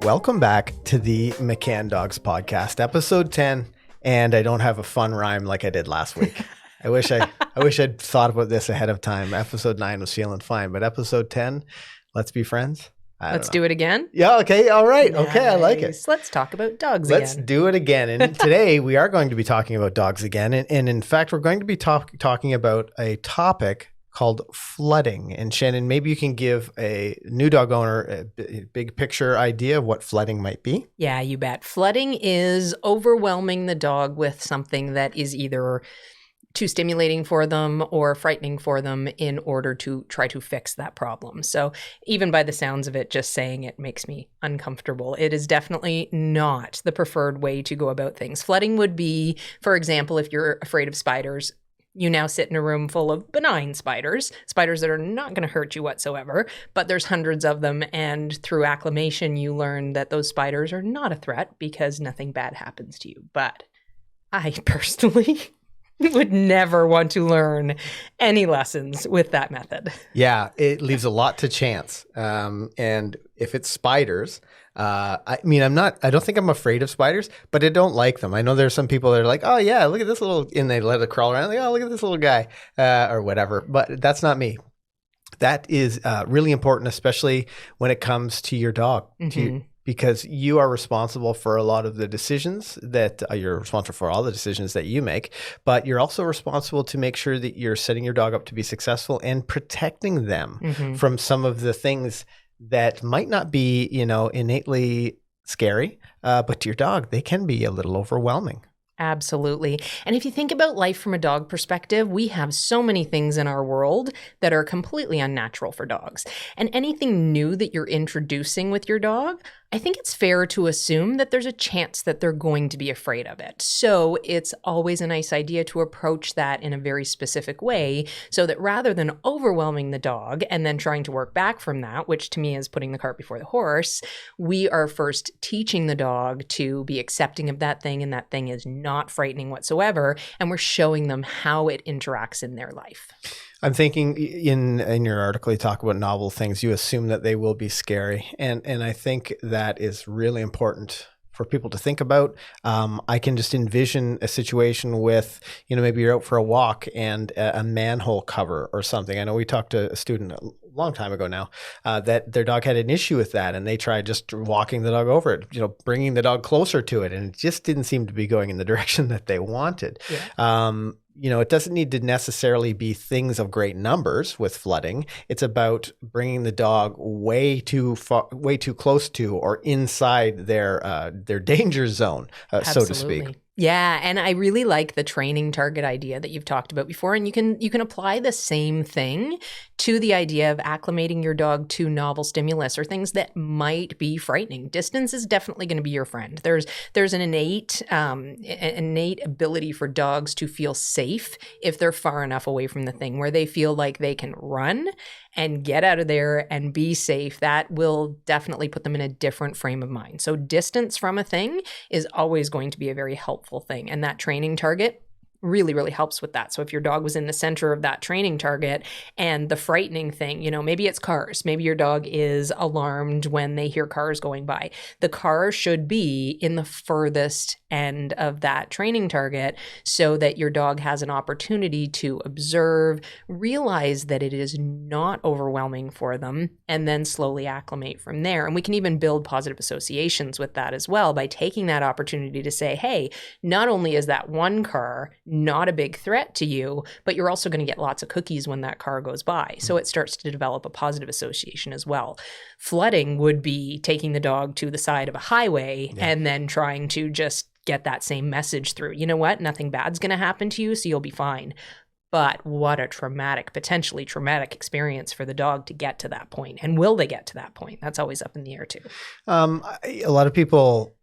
Welcome back to the McCann Dogs podcast, episode 10, and I don't have a fun rhyme like I did last week. I wish I'd thought about this ahead of time. Episode 9 was feeling fine, but episode 10, let's be friends. Let's do it again. Yeah, okay, all right. Nice. Okay, I like it. Let's talk about dogs Let's again. do it again. And today we are going to be talking about dogs again. And in fact, we're going to be talking about a topic called flooding. And Shannon, maybe you can give a new dog owner a big picture idea of what flooding might be. Yeah, you bet. Flooding is overwhelming the dog with something that is either too stimulating for them or frightening for them in order to try to fix that problem. So even by the sounds of it, just saying it makes me uncomfortable. It is definitely not the preferred way to go about things. Flooding would be, for example, if you're afraid of spiders, you now sit in a room full of benign spiders that are not going to hurt you whatsoever, but there's hundreds of them. And through acclimation, you learn that those spiders are not a threat because nothing bad happens to you. But I personally would never want to learn any lessons with that method. Yeah, it leaves a lot to chance. And if it's spiders, I don't think I'm afraid of spiders, but I don't like them. I know there's some people that are like, oh yeah, look at this little, and they let it crawl around. Like, oh, look at this little guy, or whatever. But that's not me. That is really important, especially when it comes to your dog, because you are responsible for a lot of the decisions that you're responsible for all the decisions that you make, but you're also responsible to make sure that you're setting your dog up to be successful and protecting them from some of the things that might not be, innately scary, but to your dog, they can be a little overwhelming. Absolutely. And if you think about life from a dog perspective, we have so many things in our world that are completely unnatural for dogs. And anything new that you're introducing with your dog, I think it's fair to assume that there's a chance that they're going to be afraid of it. So it's always a nice idea to approach that in a very specific way so that rather than overwhelming the dog and then trying to work back from that, which to me is putting the cart before the horse, we are first teaching the dog to be accepting of that thing, and that thing is not frightening whatsoever, and we're showing them how it interacts in their life. I'm thinking in your article, you talk about novel things. You assume that they will be scary. And I think that is really important for people to think about. I can just envision a situation with, maybe you're out for a walk and a manhole cover or something. I know we talked to a student a long time ago now that their dog had an issue with that, and they tried just walking the dog over it, bringing the dog closer to it, and it just didn't seem to be going in the direction that they wanted. Yeah. It doesn't need to necessarily be things of great numbers with flooding. It's about bringing the dog way too close to or inside their danger zone, so to speak. Yeah, and I really like the training target idea that you've talked about before, and you can apply the same thing to the idea of acclimating your dog to novel stimulus or things that might be frightening. Distance is definitely going to be your friend. There's an innate ability for dogs to feel safe if they're far enough away from the thing where they feel like they can run and get out of there and be safe. That will definitely put them in a different frame of mind. So distance from a thing is always going to be a very helpful thing. And that training target really, really helps with that. So if your dog was in the center of that training target and the frightening thing, maybe it's cars. Maybe your dog is alarmed when they hear cars going by. The car should be in the furthest end of that training target so that your dog has an opportunity to observe, realize that it is not overwhelming for them, and then slowly acclimate from there. And we can even build positive associations with that as well by taking that opportunity to say, hey, not only is that one car not a big threat to you, but you're also going to get lots of cookies when that car goes by. So it starts to develop a positive association as well. Flooding would be taking the dog to the side of a highway and then trying to just get that same message through. You know what? Nothing bad's going to happen to you, so you'll be fine. But what a potentially traumatic experience for the dog to get to that point. And will they get to that point? That's always up in the air too. A lot of people,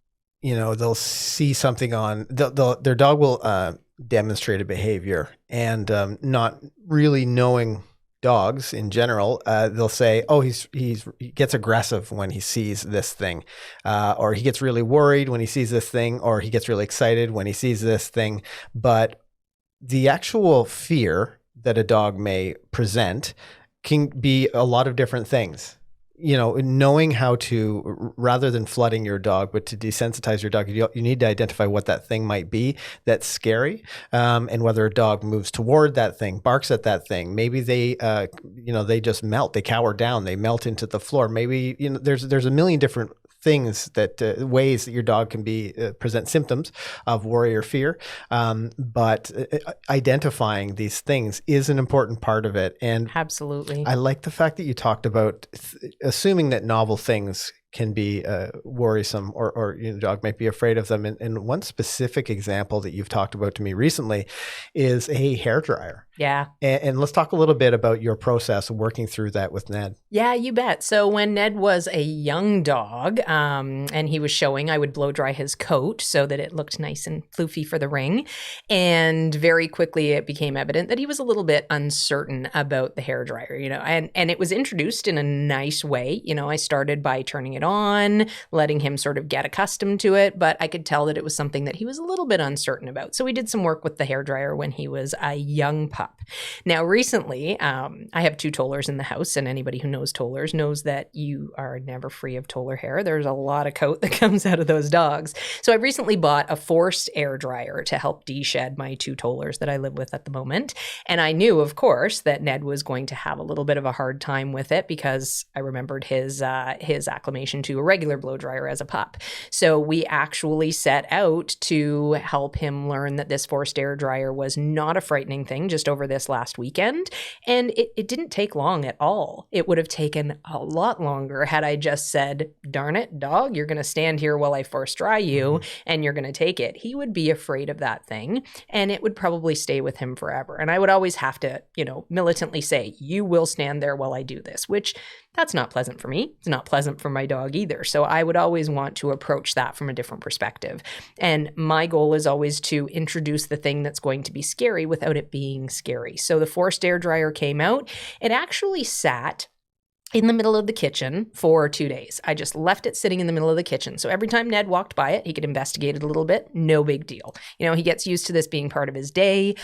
they'll see something their dog will demonstrate a behavior, and not really knowing dogs in general, they'll say, oh, he gets aggressive when he sees this thing, or he gets really worried when he sees this thing, or he gets really excited when he sees this thing. But the actual fear that a dog may present can be a lot of different things. Knowing how to, rather than flooding your dog, but to desensitize your dog, you need to identify what that thing might be that's scary, and whether a dog moves toward that thing, barks at that thing. Maybe they just melt, they cower down, they melt into the floor. Maybe, there's a million different things that ways that your dog can be present symptoms of worry or fear, but identifying these things is an important part of it. And absolutely, I like the fact that you talked about assuming that novel things can be worrisome, or dog might be afraid of them. And one specific example that you've talked about to me recently is a hairdryer. Yeah. And let's talk a little bit about your process of working through that with Ned. Yeah, you bet. So when Ned was a young dog, and he was showing, I would blow dry his coat so that it looked nice and floofy for the ring. And very quickly it became evident that he was a little bit uncertain about the hairdryer, and it was introduced in a nice way. I started by turning it on, letting him sort of get accustomed to it, but I could tell that it was something that he was a little bit uncertain about. So we did some work with the hairdryer when he was a young pup. Now, recently, I have 2 tollers in the house, and anybody who knows tollers knows that you are never free of toller hair. There's a lot of coat that comes out of those dogs. So I recently bought a forced air dryer to help de-shed my 2 tollers that I live with at the moment. And I knew, of course, that Ned was going to have a little bit of a hard time with it because I remembered his acclimation to a regular blow dryer as a pup. So we actually set out to help him learn that this forced air dryer was not a frightening thing just over this last weekend. And it didn't take long at all. It would have taken a lot longer had I just said, darn it, dog, you're going to stand here while I force dry you and you're going to take it. He would be afraid of that thing and it would probably stay with him forever. And I would always have to, militantly say, you will stand there while I do this, which that's not pleasant for me. It's not pleasant for my dog either. So I would always want to approach that from a different perspective. And my goal is always to introduce the thing that's going to be scary without it being scary. So the forced air dryer came out. It actually sat in the middle of the kitchen for 2 days. I just left it sitting in the middle of the kitchen. So every time Ned walked by it, he could investigate it a little bit. No big deal. He gets used to this being part of his day.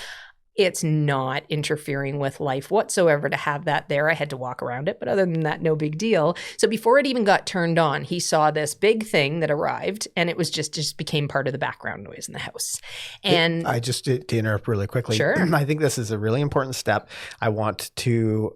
It's not interfering with life whatsoever to have that there. I had to walk around it, but other than that, no big deal. So before it even got turned on, he saw this big thing that arrived, and it was just became part of the background noise in the house. And I just to interrupt really quickly. Sure. I think this is a really important step. I want to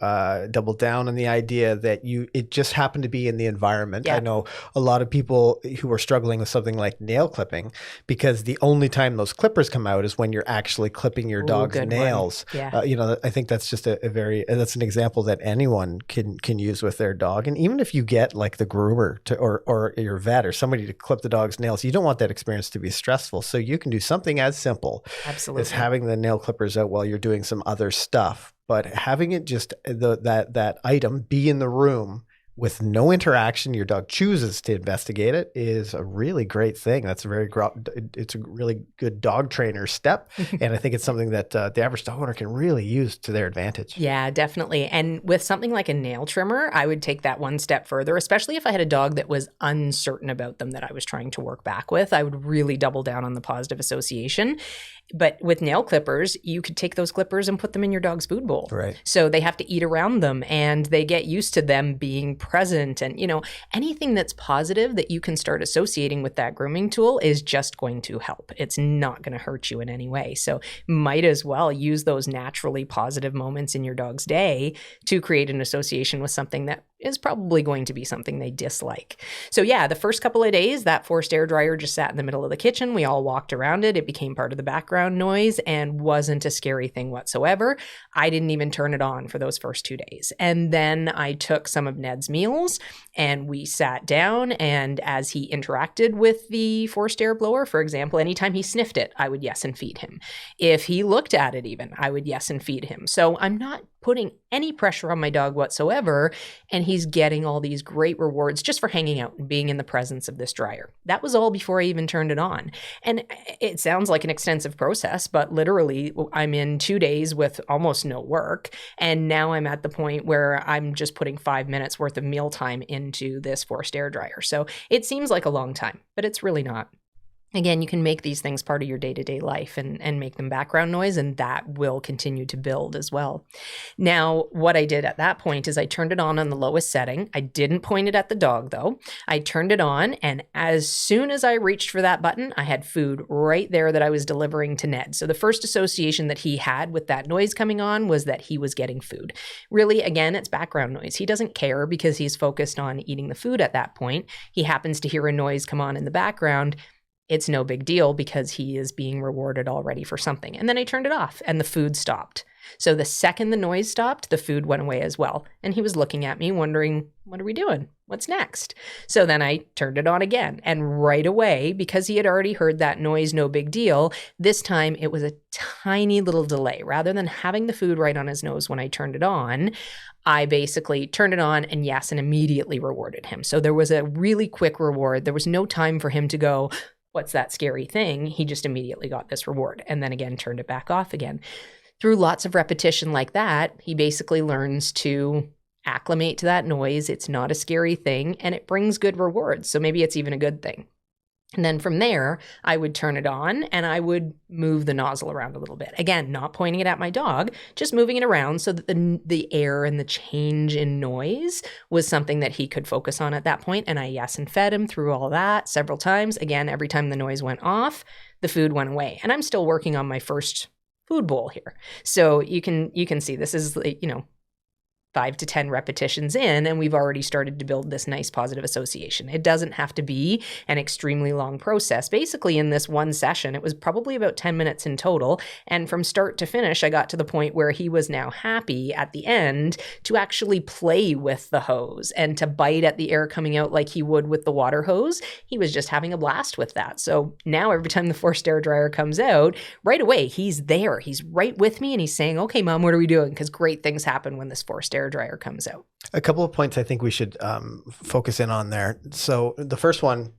double down on the idea that it just happened to be in the environment. Yeah. I know a lot of people who are struggling with something like nail clipping, because the only time those clippers come out is when you're actually clipping your dog's nails. Yeah. I think that's just that's an example that anyone can use with their dog. And even if you get like the groomer or your vet or somebody to clip the dog's nails, you don't want that experience to be stressful. So you can do something as simple as having the nail clippers out while you're doing some other stuff, but having it just that item be in the room with no interaction, your dog chooses to investigate it, is a really great thing. It's a really good dog trainer step. And I think it's something that the average dog owner can really use to their advantage. Yeah, definitely. And with something like a nail trimmer, I would take that one step further, especially if I had a dog that was uncertain about them that I was trying to work back with. I would really double down on the positive association. But with nail clippers, you could take those clippers and put them in your dog's food bowl. Right. So they have to eat around them and they get used to them being present. And, anything that's positive that you can start associating with that grooming tool is just going to help. It's not going to hurt you in any way. So might as well use those naturally positive moments in your dog's day to create an association with something that is probably going to be something they dislike. So yeah, the first couple of days, that forced air dryer just sat in the middle of the kitchen. We all walked around it. It became part of the background noise and wasn't a scary thing whatsoever. I didn't even turn it on for those first 2 days. And then I took some of Ned's meals and we sat down, and as he interacted with the forced air blower, for example, anytime he sniffed it, I would yes and feed him. If he looked at it even, I would yes and feed him. So I'm not putting any pressure on my dog whatsoever, and he's getting all these great rewards just for hanging out and being in the presence of this dryer. That was all before I even turned it on. And it sounds like an extensive process, but literally I'm in 2 days with almost no work, and now I'm at the point where I'm just putting 5 minutes worth of meal time into this forced air dryer. So it seems like a long time, but it's really not. Again, you can make these things part of your day-to-day life and make them background noise, and that will continue to build as well. Now, what I did at that point is I turned it on the lowest setting. I didn't point it at the dog, though. I turned it on, and as soon as I reached for that button, I had food right there that I was delivering to Ned. So the first association that he had with that noise coming on was that he was getting food. Really, again, it's background noise. He doesn't care because he's focused on eating the food at that point. He happens to hear a noise come on in the background. It's no big deal because he is being rewarded already for something. And then I turned it off and the food stopped. So the second the noise stopped, the food went away as well. And he was looking at me wondering, what are we doing? What's next? So then I turned it on again. And right away, because he had already heard that noise, no big deal, this time it was a tiny little delay. Rather than having the food right on his nose when I turned it on, I basically turned it on and immediately rewarded him. So there was a really quick reward. There was no time for him to go, what's that scary thing? He just immediately got this reward and then again turned it back off again. Through lots of repetition like that, he basically learns to acclimate to that noise. It's not a scary thing and it brings good rewards. So maybe it's even a good thing. And then from there, I would turn it on and I would move the nozzle around a little bit. Again, not pointing it at my dog, just moving it around so that the air and the change in noise was something that he could focus on at that point. And I yes and fed him through all that several times. Again, every time the noise went off, the food went away. And I'm still working on my first food bowl here. So you can see this is, 5 to 10 repetitions in, and we've already started to build this nice positive association. It doesn't have to be an extremely long process. Basically, in this one session, it was probably about 10 minutes in total. And from start to finish, I got to the point where he was now happy at the end to actually play with the hose and to bite at the air coming out like he would with the water hose. He was just having a blast with that. So now every time the forced air dryer comes out, right away, he's there. He's right with me and he's saying, okay, Mom, what are we doing? Because great things happen when this forced air dryer comes out. A couple of points I think we should focus in on there. So the first one,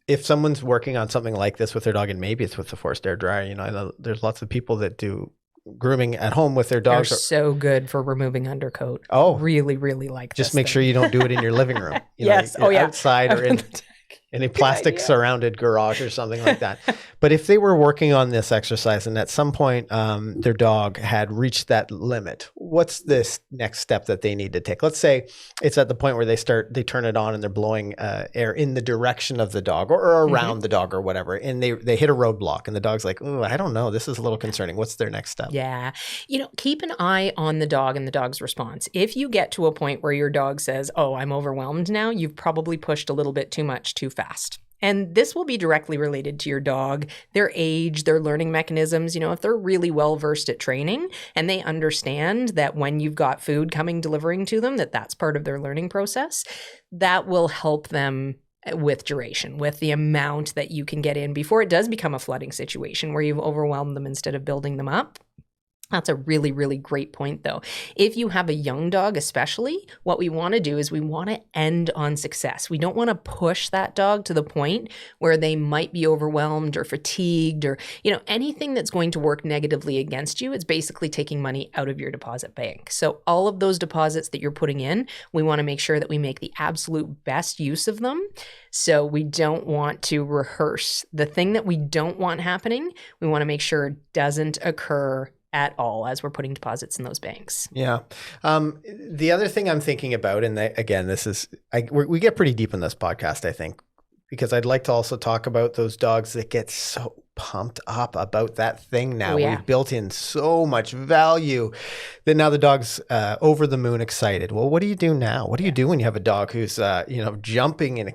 if someone's working on something like this with their dog, and maybe it's with the forced air dryer, I know there's lots of people that do grooming at home with their dogs. They're so good for removing undercoat. Oh, really, really like just this make thing. sure you don't do it in your living room. Yes. Oh, yeah. Outside or in a plastic surrounded garage or something like that. But if they were working on this exercise and at some point their dog had reached that limit, what's this next step that they need to take? Let's say it's at the point where they turn it on and they're blowing air in the direction of the dog or around the dog or whatever. And they hit a roadblock and the dog's like, oh, I don't know. This is a little concerning. What's their next step? Yeah. Keep an eye on the dog and the dog's response. If you get to a point where your dog says, oh, I'm overwhelmed now, you've probably pushed a little bit too much too fast. And this will be directly related to your dog, their age, their learning mechanisms. If they're really well versed at training and they understand that when you've got food delivering to them, that's part of their learning process, that will help them with duration, with the amount that you can get in before it does become a flooding situation where you've overwhelmed them instead of building them up. That's a really, really great point, though. If you have a young dog, especially, what we want to do is we want to end on success. We don't want to push that dog to the point where they might be overwhelmed or fatigued or, anything that's going to work negatively against you. It's basically taking money out of your deposit bank. So all of those deposits that you're putting in, we want to make sure that we make the absolute best use of them. So we don't want to rehearse. The thing that we don't want happening, we want to make sure doesn't occur at all as we're putting deposits in those banks. Yeah. The other thing I'm thinking about, and again, we get pretty deep in this podcast, I think, because I'd like to also talk about those dogs that get so pumped up about that thing now. We've built in so much value that now the dog's over the moon excited. Well, what do you do now? What do you do when you have a dog who's jumping and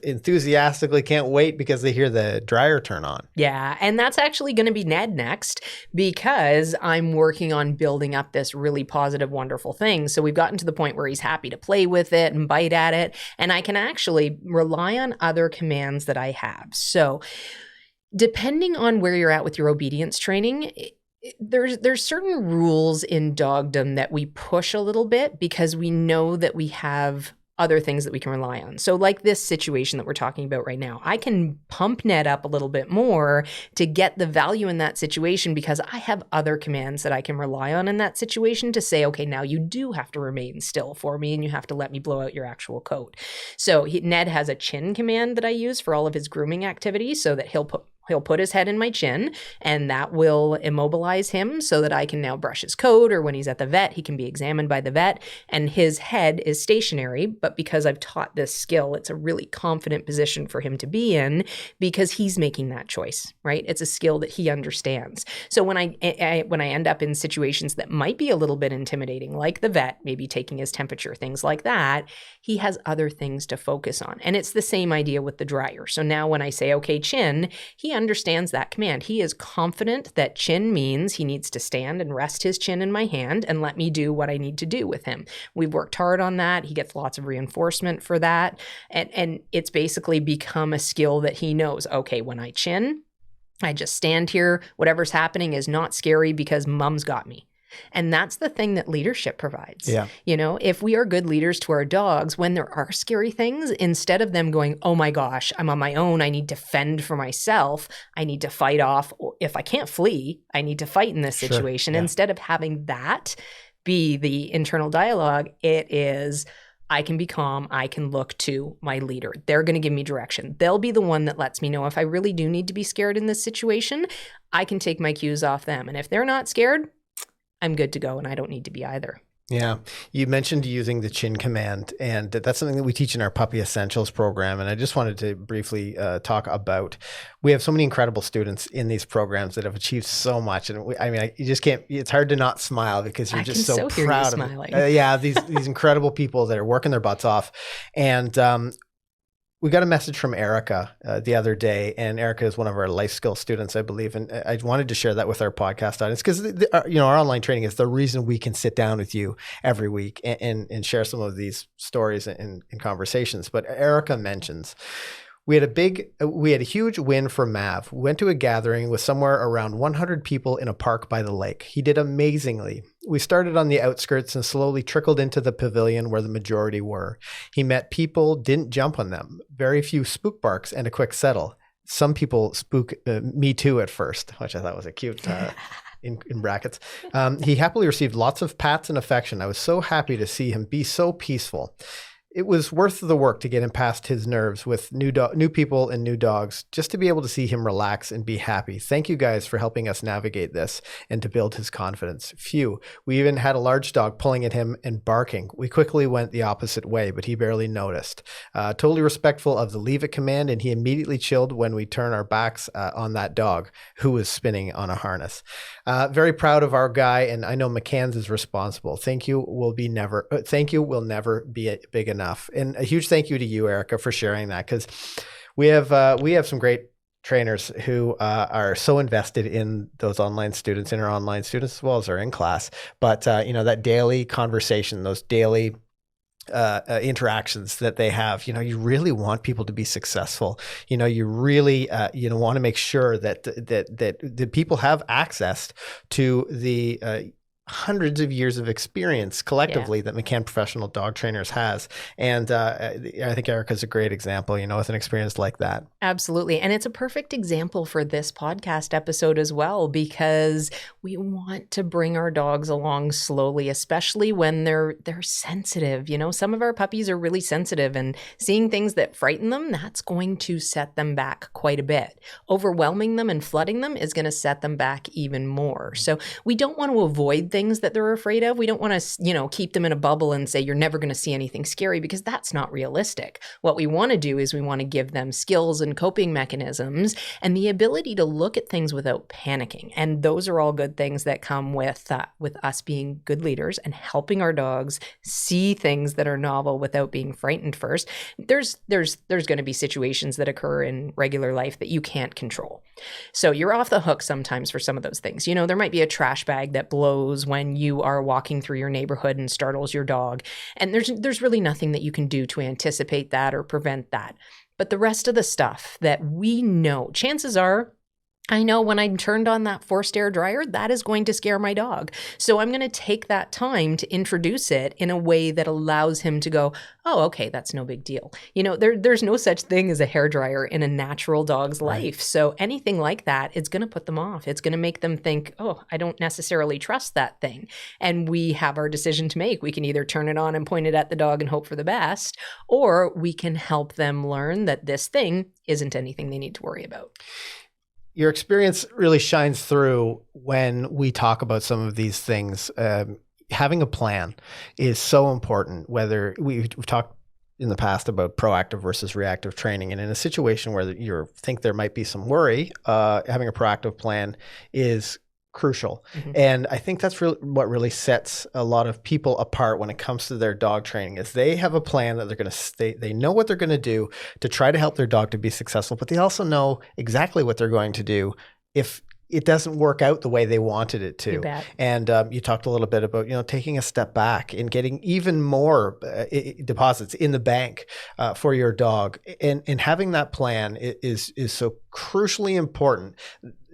enthusiastically can't wait because they hear the dryer turn on? Yeah, and that's actually going to be Ned next because I'm working on building up this really positive, wonderful thing. So we've gotten to the point where he's happy to play with it and bite at it, and I can actually rely on other commands that I have. So depending on where you're at with your obedience training, there's certain rules in dogdom that we push a little bit because we know that we have other things that we can rely on. So like this situation that we're talking about right now, I can pump Ned up a little bit more to get the value in that situation because I have other commands that I can rely on in that situation to say, okay, now you do have to remain still for me and you have to let me blow out your actual coat. So Ned has a chin command that I use for all of his grooming activities so that he'll put his head in my chin and that will immobilize him so that I can now brush his coat, or when he's at the vet, he can be examined by the vet and his head is stationary. But because I've taught this skill, it's a really confident position for him to be in because he's making that choice, right? It's a skill that he understands. So when I end up in situations that might be a little bit intimidating, like the vet, maybe taking his temperature, things like that, he has other things to focus on. And it's the same idea with the dryer. So now when I say, okay, chin, he understands that command. He is confident that chin means he needs to stand and rest his chin in my hand and let me do what I need to do with him. We've worked hard on that. He gets lots of reinforcement for that. And it's basically become a skill that he knows, okay, when I chin, I just stand here. Whatever's happening is not scary because mom's got me. And that's the thing that leadership provides. Yeah. You know, if we are good leaders to our dogs, when there are scary things, instead of them going, oh my gosh, I'm on my own, I need to fend for myself, I need to fight off. If I can't flee, I need to fight in this situation. Yeah. Instead of having that be the internal dialogue, it is, I can be calm. I can look to my leader. They're going to give me direction. They'll be the one that lets me know if I really do need to be scared in this situation, I can take my cues off them. And if they're not scared, I'm good to go and I don't need to be either. Yeah. You mentioned using the chin command, and that's something that we teach in our Puppy Essentials program. And I just wanted to briefly talk about, we have so many incredible students in these programs that have achieved so much. And you just can't, it's hard to not smile because you're just so proud of smiling. These incredible people that are working their butts off. And we got a message from Erica the other day, and Erica is one of our life skill students, I believe. And I wanted to share that with our podcast audience because, our online training is the reason we can sit down with you every week and share some of these stories and conversations. But Erica mentions, we had a huge win for Mav. We went to a gathering with somewhere around 100 people in a park by the lake. He did amazingly. We started on the outskirts and slowly trickled into the pavilion where the majority were. He met people, didn't jump on them. Very few spook barks and a quick settle. Some people spook me too at first, which I thought was a cute in brackets. He happily received lots of pats and affection. I was so happy to see him be so peaceful. It was worth the work to get him past his nerves with new people and new dogs, just to be able to see him relax and be happy. Thank you guys for helping us navigate this and to build his confidence. Phew. We even had a large dog pulling at him and barking. We quickly went the opposite way, but he barely noticed. Totally respectful of the leave it command, and he immediately chilled when we turn our backs on that dog who was spinning on a harness. Very proud of our guy, and I know McCann's is responsible. Thank you will never be big enough. And a huge thank you to you, Erica, for sharing that, because we have some great trainers who are so invested in those online students, in our online students as well as our in class. But that daily conversation, those daily interactions that they have, you really want people to be successful. You really want to make sure that people have access to the hundreds of years of experience collectively that McCann Professional Dog Trainers has. And I think Erica's a great example, with an experience like that. Absolutely. And it's a perfect example for this podcast episode as well, because we want to bring our dogs along slowly, especially when they're sensitive. Some of our puppies are really sensitive, and seeing things that frighten them, that's going to set them back quite a bit. Overwhelming them and flooding them is going to set them back even more. So we don't want to avoid things that they're afraid of. We don't want to, keep them in a bubble and say, you're never going to see anything scary, because that's not realistic. What we want to do is we want to give them skills and coping mechanisms and the ability to look at things without panicking. And those are all good things that come with us being good leaders and helping our dogs see things that are novel without being frightened first. There's going to be situations that occur in regular life that you can't control. So you're off the hook sometimes for some of those things. There might be a trash bag that blows when you are walking through your neighborhood and startles your dog. And there's really nothing that you can do to anticipate that or prevent that. But the rest of the stuff that we know, chances are I know when I'm turned on that forced air dryer, that is going to scare my dog. So I'm going to take that time to introduce it in a way that allows him to go, oh, okay, that's no big deal. There's no such thing as a hairdryer in a natural dog's life. So anything like that, it's going to put them off. It's going to make them think, oh, I don't necessarily trust that thing. And we have our decision to make. We can either turn it on and point it at the dog and hope for the best, or we can help them learn that this thing isn't anything they need to worry about. Your experience really shines through when we talk about some of these things. Having a plan is so important. Whether we've talked in the past about proactive versus reactive training, and in a situation where you think there might be some worry, having a proactive plan is crucial. Mm-hmm. And I think that's really what really sets a lot of people apart when it comes to their dog training, is they have a plan that they're going to they know what they're going to do to try to help their dog to be successful, but they also know exactly what they're going to do if it doesn't work out the way they wanted it to. You bet. And you talked a little bit about, taking a step back and getting even more deposits in the bank for your dog. And having that plan is so crucially important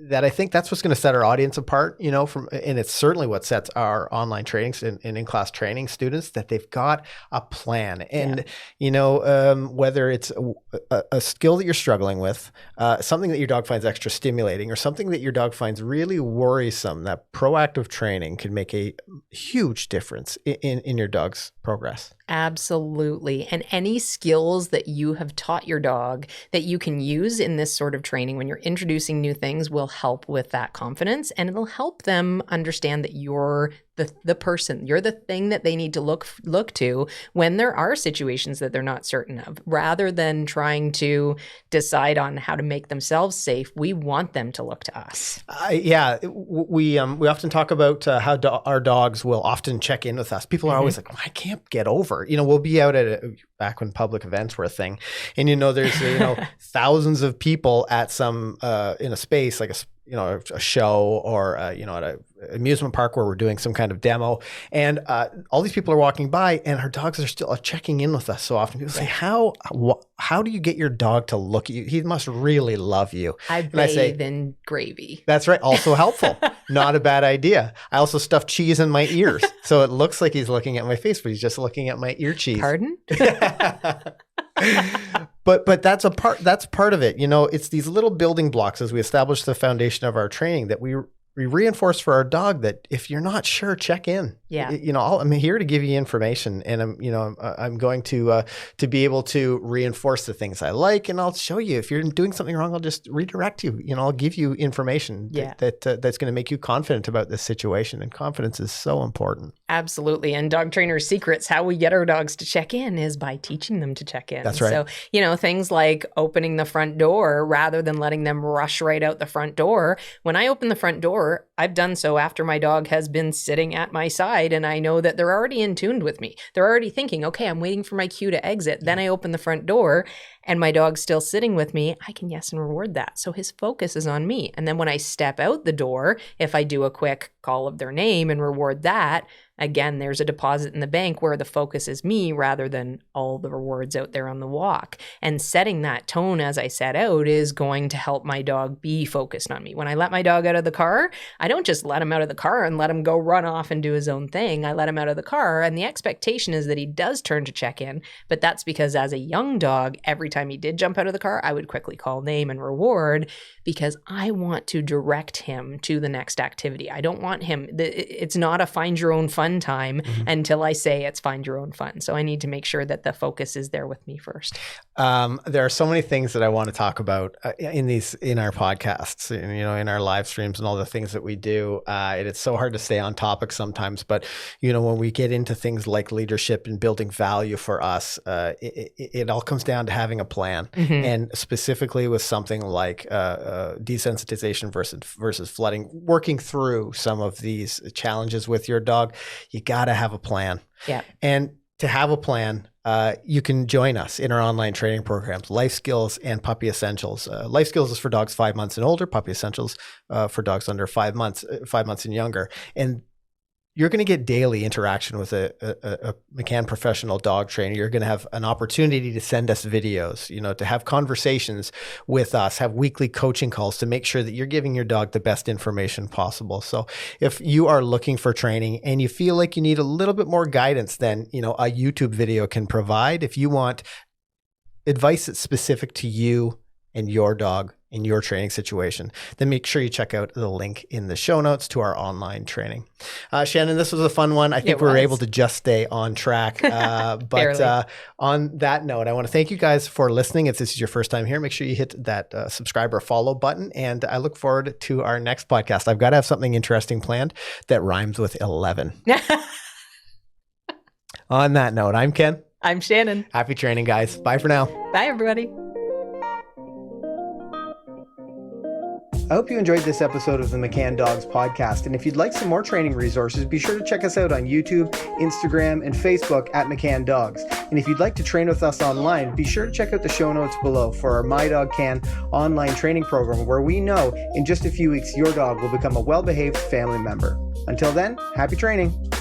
that I think that's what's going to set our audience apart, and it's certainly what sets our online trainings and in-class training students, that they've got a plan. And, whether it's a skill that you're struggling with, something that your dog finds extra stimulating, or something that your dog finds really worrisome, that proactive training can make a huge difference in your dog's progress. Absolutely. And any skills that you have taught your dog that you can use in this sort of training when you're introducing new things will help with that confidence, and it'll help them understand that you're the person, you're the thing that they need to look to when there are situations that they're not certain of. Rather than trying to decide on how to make themselves safe, we want them to look to us. We often talk about how our dogs will often check in with us. People are always like, I can't get over. We'll be out back when public events were a thing, and there's thousands of people at some in a space like a show, or at an amusement park where we're doing some kind of demo, and all these people are walking by, and our dogs are still checking in with us so often. People say, how do you get your dog to look at you? He must really love you. I bathe in gravy. That's right. Also helpful. Not a bad idea. I also stuff cheese in my ears, so it looks like he's looking at my face, but he's just looking at my ear cheese. Pardon? But that's part of it. It's these little building blocks as we establish the foundation of our training that we reinforce for our dog, that if you're not sure, check in. Yeah. I'm here to give you information, and I'm going to be able to reinforce the things I like, and I'll show you if you're doing something wrong. I'll just redirect you. I'll give you information that's going to make you confident about this situation. And confidence is so important. Absolutely. And dog trainers' secrets, how we get our dogs to check in, is by teaching them to check in. That's right. So, things like opening the front door rather than letting them rush right out the front door. When I open the front door, I've done so after my dog has been sitting at my side, and I know that they're already in tune with me. They're already thinking, okay, I'm waiting for my cue to exit. Then I open the front door and my dog's still sitting with me. I can yes and reward that. So his focus is on me. And then when I step out the door, if I do a quick call of their name and reward that, again, there's a deposit in the bank where the focus is me rather than all the rewards out there on the walk. And setting that tone as I set out is going to help my dog be focused on me. When I let my dog out of the car, I don't just let him out of the car and let him go run off and do his own thing. I let him out of the car, and the expectation is that he does turn to check in. But that's because as a young dog, every time he did jump out of the car, I would quickly call name and reward, because I want to direct him to the next activity. I don't want him, it's not a find your own fun time until I say it's find your own fun. So I need to make sure that the focus is there with me first. There are so many things that I want to talk about in our podcasts, in our live streams and all the things that we do. And it's so hard to stay on topic sometimes, but when we get into things like leadership and building value for us, it all comes down to having a plan, and specifically with something like desensitization versus flooding, working through some of these challenges with your dog. You got to have a plan. Yeah. And to have a plan, you can join us in our online training programs, Life Skills and Puppy Essentials. Life Skills is for dogs 5 months and older. Puppy Essentials for dogs under 5 months and younger. And you're going to get daily interaction with a McCann professional dog trainer. You're going to have an opportunity to send us videos, to have conversations with us, have weekly coaching calls to make sure that you're giving your dog the best information possible. So if you are looking for training and you feel like you need a little bit more guidance than, a YouTube video can provide, if you want advice that's specific to you and your dog in your training situation, then make sure you check out the link in the show notes to our online training. Shannon, this was a fun one. I think we were able to just stay on track. But on that note, I want to thank you guys for listening. If this is your first time here, make sure you hit that subscribe or follow button. And I look forward to our next podcast. I've got to have something interesting planned that rhymes with 11. On that note, I'm Ken. I'm Shannon. Happy training, guys. Bye for now. Bye, everybody. I hope you enjoyed this episode of the McCann Dogs podcast. And if you'd like some more training resources, be sure to check us out on YouTube, Instagram, and Facebook at McCann Dogs. And if you'd like to train with us online, be sure to check out the show notes below for our My Dog Can online training program, where we know in just a few weeks your dog will become a well-behaved family member. Until then, happy training.